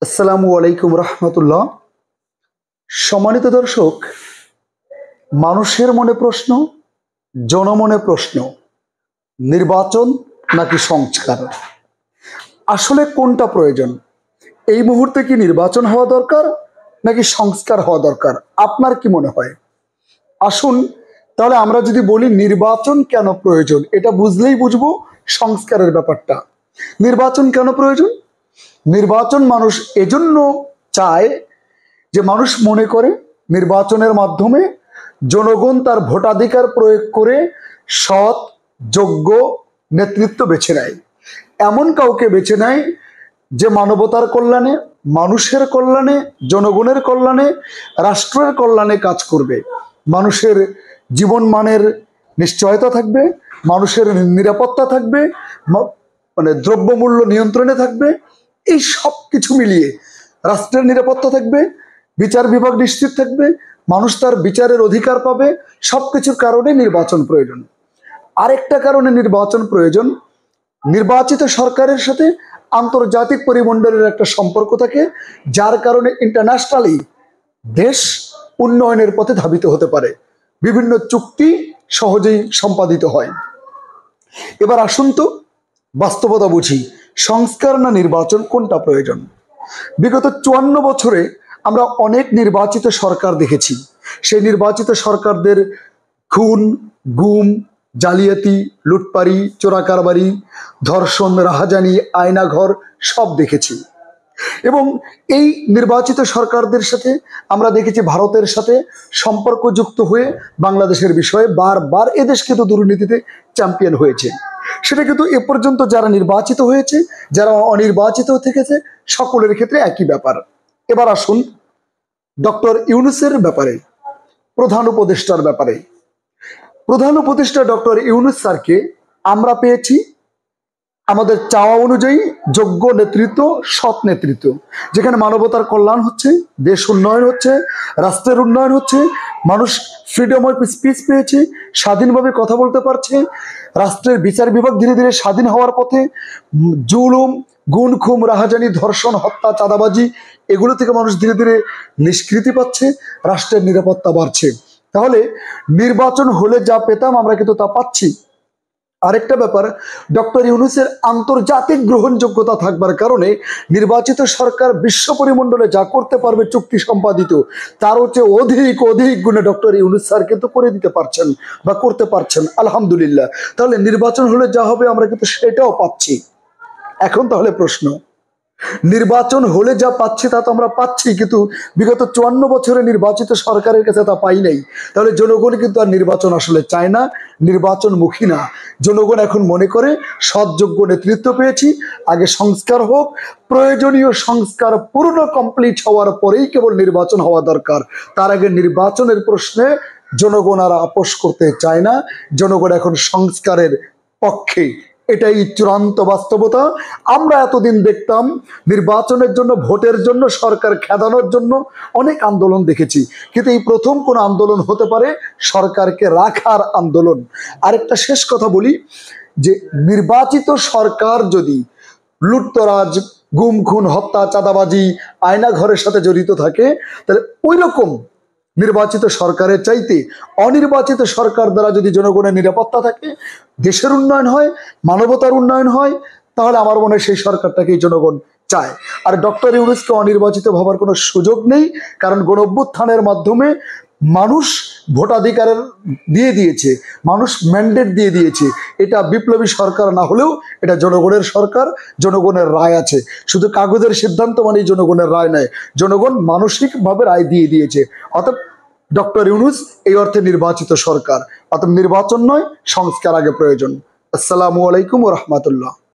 আসসালামু আলাইকুম রহমতুল্লাহ। সম্মানিত দর্শক, মানুষের মনে প্রশ্ন, জনমনে প্রশ্ন, নির্বাচন নাকি সংস্কার, আসলে কোনটা প্রয়োজন? এই মুহূর্তে কি নির্বাচন হওয়া দরকার নাকি সংস্কার হওয়া দরকার? আপনার কি মনে হয়? আসুন তাহলে আমরা যদি বলি নির্বাচন কেন প্রয়োজন, এটা বুঝলেই বুঝবো সংস্কারের ব্যাপারটা। নির্বাচন কেন প্রয়োজন? নির্বাচন মানুষ এজন্য চায় যে মানুষ মনে করে নির্বাচনের মাধ্যমে জনগণ তার ভোটাধিকার প্রয়োগ করে সৎ যোগ্য নেতৃত্ব বেছে নেয়। এমন কাউকে বেছে নেয় যে মানবতার কল্যাণে, মানুষের কল্যাণে, জনগণের কল্যাণে, রাষ্ট্রের কল্যাণে কাজ করবে। মানুষের জীবন মানের নিশ্চয়তা থাকবে, মানুষের নিরাপত্তা থাকবে, মানে দ্রব্যমূল্য নিয়ন্ত্রণে থাকবে। এই সব কিছু মিলিয়ে রাষ্ট্রের নিরাপত্তা থাকবে, বিচার বিভাগ নিশ্চিত থাকবে, মানুষ তার বিচারের অধিকার পাবে। সবকিছুর কারণে নির্বাচন প্রয়োজন। আরেকটা কারণে নির্বাচন প্রয়োজন, নির্বাচিত সরকারের সাথে আন্তর্জাতিক পরিমণ্ডলের একটা সম্পর্ক থাকে, যার কারণে ইন্টারন্যাশনালি দেশ উন্নয়নের পথে ধাবিত হতে পারে, বিভিন্ন চুক্তি সহজেই সম্পাদিত হয়। এবার আসুন তো বাস্তবতা বুঝি, সংস্কার না নির্বাচন, কোনটা প্রয়োজন? বিগত 54 বছরে আমরা অনেক নির্বাচিত সরকার দেখেছি। সেই নির্বাচিত সরকারদের খুন, গুম, জালিয়াতি, লুটপারি, চোরাকারবারি, ধর্ষণ, রাহাজানি, আয়নাঘর সব দেখেছি। এবং এই নির্বাচিত সরকারদের সাথে আমরা দেখেছি ভারতের সাথে সম্পর্কযুক্ত হয়ে বাংলাদেশের বিষয়ে বারবার এদেশ কিন্তু দুর্নীতিতে চ্যাম্পিয়ন হয়েছে। সেটা কিন্তু এ পর্যন্ত যারা নির্বাচিত হয়েছে, যারা অনির্বাচিত থেকেছে, সকলের ক্ষেত্রে একই ব্যাপার। এবার আসুন ডক্টর ইউনূসের ব্যাপারে, প্রধান উপদেষ্টার ব্যাপারে। প্রধান উপদেষ্টা ডক্টর ইউনূস স্যারকে আমরা পেয়েছি আমাদের চাওয়া অনুযায়ী যোগ্য নেতৃত্ব, সৎ নেতৃত্ব, যেখানে মানবতার কল্যাণ হচ্ছে, দেশ উন্নয়ন হচ্ছে, রাষ্ট্রের উন্নয়ন হচ্ছে, মানুষ ফ্রিডম অফ স্পিচ পেয়েছে, স্বাধীনভাবে কথা বলতে পারছে, রাষ্ট্রের বিচার বিভাগ ধীরে ধীরে স্বাধীন হওয়ার পথে, জুলুম, গুণ, খুম, রাহাজানি, ধর্ষণ, হত্যা, চাঁদাবাজি এগুলো থেকে মানুষ ধীরে ধীরে নিষ্কৃতি পাচ্ছে, রাষ্ট্রের নিরাপত্তা বাড়ছে। তাহলে নির্বাচন হলে যা পেতাম আমরা কিন্তু তা পাচ্ছি। আরেকটা ব্যাপার, ডক্টর ইউনূসের আন্তর্জাতিক গ্রহণযোগ্যতা থাকবার কারণে নির্বাচিত সরকার বিশ্ব পরিমণ্ডলে যা করতে পারবে চুক্তি সম্পাদিত, তার হচ্ছে অধিক অধিক গুণে ডক্টর ইউনূস স্যার কিন্তু করে দিতে পারছেন বা করতে পারছেন, আলহামদুলিল্লাহ। তাহলে নির্বাচন হলে যা হবে আমরা কিন্তু সেটাও পাচ্ছি। এখন তাহলে প্রশ্ন, নির্বাচন হলে যা পাচ্ছি তা তো আমরা পাচ্ছি, কিন্তু বিগত 54 বছরে নির্বাচিত সরকারের কাছে তা পাই নাই। তাহলে জনগণ কিন্তু আর নির্বাচন আসলে চায় না, নির্বাচনমুখী না। জনগণ এখন মনে করে সৎযোগ্য নেতৃত্ব পেয়েছি, আগে সংস্কার হোক, প্রয়োজনীয় সংস্কার পূর্ণ কমপ্লিট হওয়ার পরেই কেবল নির্বাচন হওয়া দরকার। তার আগে নির্বাচনের প্রশ্নে জনগণ আর আপোষ করতে চায় না, জনগণ এখন সংস্কারের পক্ষে। এটাই চূড়ান্ত বাস্তবতা। আমরা এতদিন দেখতাম নির্বাচনের জন্য, ভোটের জন্য, সরকার খেদানোর জন্য অনেক আন্দোলন দেখেছি, কিন্তু এই প্রথম কোন আন্দোলন হতে পারে সরকারকে রাখার আন্দোলন। আরেকটা শেষ কথা বলি, যে নির্বাচিত সরকার যদি লুটতরাজ, গুম, খুন, হত্যা, চাঁদাবাজি, আয়নাঘরের সাথে জড়িত থাকে, তাহলে ওই রকম নির্বাচিত সরকারের চাইতে অনির্বাচিত সরকার দ্বারা যদি জনগণের নিরাপত্তা থাকে, দেশের উন্নয়ন হয়, মানবতার উন্নয়ন হয়, তাহলে আমার মনে হয় সেই সরকারটাকেই জনগণ চায়। আর ডক্টর ইউনূসকে অনির্বাচিত ভাবার কোনো সুযোগ নেই, কারণ গণঅভ্যুত্থানের মাধ্যমে মানুষ ভোটাধিকারের দিয়ে দিয়েছে, মানুষ ম্যান্ডেট দিয়ে দিয়েছে। এটা বিপ্লবী সরকার না হলেও এটা জনগণের সরকার, জনগণের রায় আছে। শুধু কাগজের সিদ্ধান্ত মানেই জনগণের রায় নেয়, জনগণ মানসিকভাবে রায় দিয়ে দিয়েছে। অর্থাৎ ডক্টর ইউনূস এই অর্থে নির্বাচিত সরকার, অর্থাৎ নির্বাচন নয়, সংস্কার আগে প্রয়োজন। আসসালামু আলাইকুম ওয়া রাহমাতুল্লাহ।